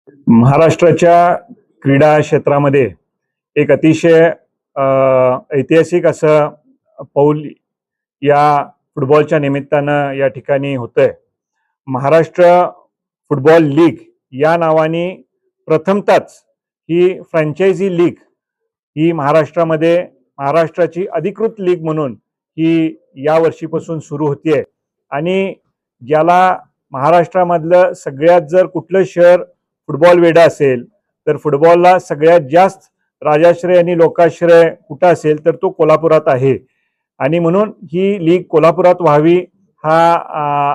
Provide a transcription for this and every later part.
महाराष्ट्राच्या क्रीडा क्षेत्रामध्ये एक अतिशय ऐतिहासिक असं पाऊल या फुटबॉलच्या निमित्तानं या ठिकाणी होतंय. महाराष्ट्र फुटबॉल लीग या नावाने प्रथमतःच ही फ्रँचायझी लीग ही महाराष्ट्रामध्ये महाराष्ट्राची अधिकृत लीग म्हणून ही या वर्षीपासून सुरू होतीये. आणि ज्याला महाराष्ट्रामधलं सगळ्यात जर कुठलं शहर फुटबॉल वेडा असेल तर फुटबॉलला सगळ्यात जास्त राजाश्रय आणि लोकाश्रय कुठं असेल तर तो कोल्हापुरात आहे. आणि म्हणून ही लीग कोल्हापुरात व्हावी हा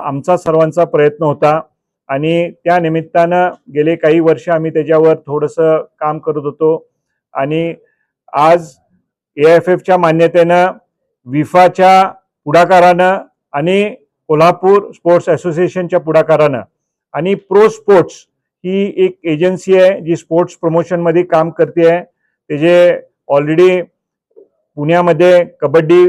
आमचा सर्वांचा प्रयत्न होता. आणि त्या निमित्तानं गेले काही वर्ष आम्ही त्याच्यावर थोडंसं काम करत होतो. आणि आज AIFFच्या मान्यतेनं विफाच्या पुढाकारानं आणि कोल्हापूर स्पोर्ट्स असोसिएशनच्या पुढाकारानं आणि प्रो स्पोर्ट्स ही एक एजन्सी आहे जी स्पोर्ट्स प्रमोशनमध्ये काम करते आहे. त्याचे ऑलरेडी पुण्यामध्ये कबड्डी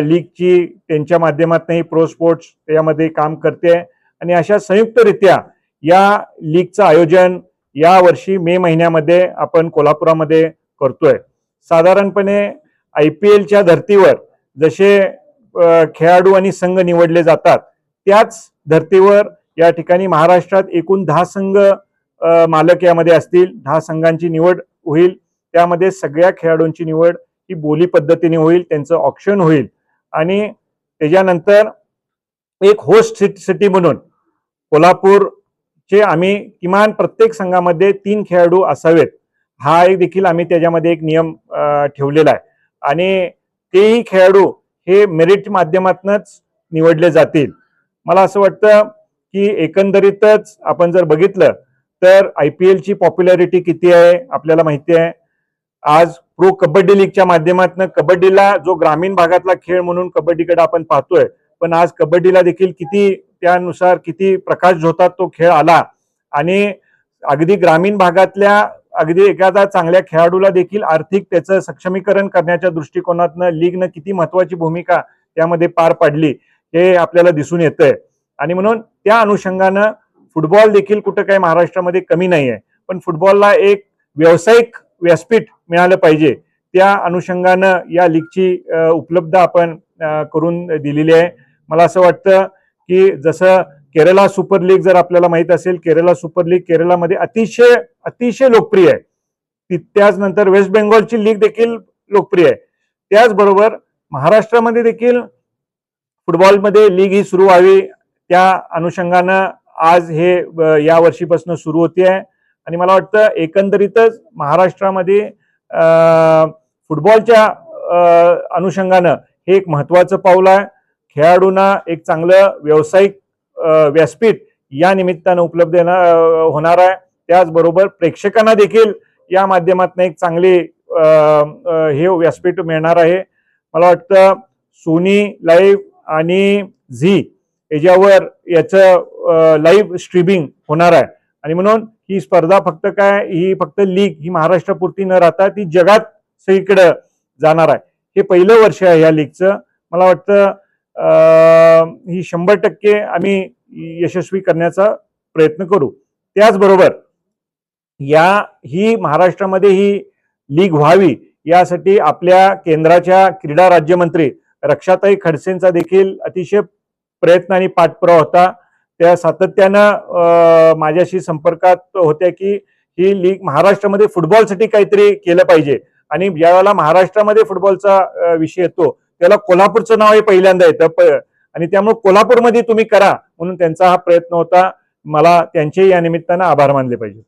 लीगची त्यांच्या माध्यमातून ही प्रो स्पोर्ट्स यामध्ये काम करते. आणि अशा संयुक्तरित्या या लीगचं आयोजन या वर्षी मे महिन्यामध्ये आपण कोल्हापुरामध्ये करतोय. साधारणपणे IPLच्या धर्तीवर जसे खेळाडू आणि संघ निवडले जातात त्याच धर्तीवर या ठिकाणी महाराष्ट्रात एकूण 10 संघ मालक यामध्ये असतील. 10 संघांची निवड होईल. त्यामध्ये सगळ्या खेळाडूंची निवड ही बोली पद्धतीने होईल, त्यांचं ऑक्शन होईल. आणि त्याच्यानंतर एक होस्ट सिटी म्हणून कोल्हापूरचे आम्ही किमान प्रत्येक संघामध्ये 3 खेळाडू असावेत हा एक देखील आम्ही त्याच्यामध्ये एक नियम ठेवलेला आहे. आणि तेही खेळाडू हे मेरिट माध्यमातूनच निवडले जातील. मला असं वाटतं की एकंदरीतच आपण जर बघितलं तर IPLची पॉप्युलॅरिटी किती आहे आपल्याला माहिती आहे. आज प्रो कबड्डी लीगच्या माध्यमातून कबड्डीला जो ग्रामीण भागातला खेळ म्हणून कबड्डीकडे आपण पाहतोय, पण आज कबड्डीला देखील किती त्यानुसार किती प्रकाश झोतात तो खेळ आला. आणि अगदी ग्रामीण भागातल्या अगदी एखादा चांगल्या खेळाडूला देखील आर्थिक त्याचं सक्षमीकरण करण्याच्या दृष्टिकोनातनं लीगनं किती महत्वाची भूमिका त्यामध्ये पार पाडली हे आपल्याला दिसून येतंय. आणि म्हणून त्या अनुषंगानं फुटबॉल देखील कुठं काही महाराष्ट्रामध्ये कमी नाही आहे, पण फुटबॉलला एक व्यावसायिक व्यासपीठ मिळालं पाहिजे त्या अनुषंगानं या लीगची उपलब्ध आपण करून दिलेली आहे. मला असं वाटतं की जसं केरला सुपर लीग जर आपल्याला माहित असेल, केरला सुपर लीग केरलामध्ये अतिशय अतिशय लोकप्रिय आहे. त्याचनंतर वेस्ट बेंगॉलची लीग देखील लोकप्रिय आहे. त्याचबरोबर महाराष्ट्रामध्ये देखील फुटबॉलमध्ये लीग ही सुरू व्हावी त्या अनुषंगानं आज हे या वर्षीपासून सुरू होते आहे. आणि मला वाटतं एकंदरीतच महाराष्ट्रामध्ये फुटबॉलच्या अनुषंगानं हे एक महत्वाचं पाऊल आहे. खेळाडूंना एक चांगलं व्यावसायिक व्यासपीठ या निमित्तानं उपलब्ध होणार आहे. त्याचबरोबर प्रेक्षकांना देखील या माध्यमातून एक चांगली हे व्यासपीठ मिळणार आहे. मला वाटतं सोनी लाईव्ह आणि झी याच्यावर याचं लाईव्ह स्ट्रीमिंग होणार आहे. आणि म्हणून ही स्पर्धा फक्त काय ही फक्त लीग ही महाराष्ट्रापुरती न राहता ती जगात सगळीकडे जाणार आहे. हे पहिलं वर्ष आहे या लीगचं. मला वाटतं ही 100% आम्ही यशस्वी करण्याचा प्रयत्न करू. त्याचबरोबर ही महाराष्ट्रामध्ये ही लीग व्हावी यासाठी आपल्या केंद्राच्या क्रीडा राज्यमंत्री रक्षाताई खडसेंचा देखील अतिशय प्रयत्न आणि पाठपुरावा होता. त्या सातत्यानं माझ्याशी संपर्कात होत्या की ही लीग महाराष्ट्रामध्ये फुटबॉलसाठी काहीतरी केलं पाहिजे. आणि ज्यावेळेला महाराष्ट्रामध्ये फुटबॉलचा विषय येतो त्याला कोल्हापूरचं नाव हे पहिल्यांदा येतं. आणि त्यामुळे कोल्हापूरमध्ये तुम्ही करा म्हणून त्यांचा हा प्रयत्न होता. मला त्यांचे या निमित्तानं आभार मानले पाहिजे.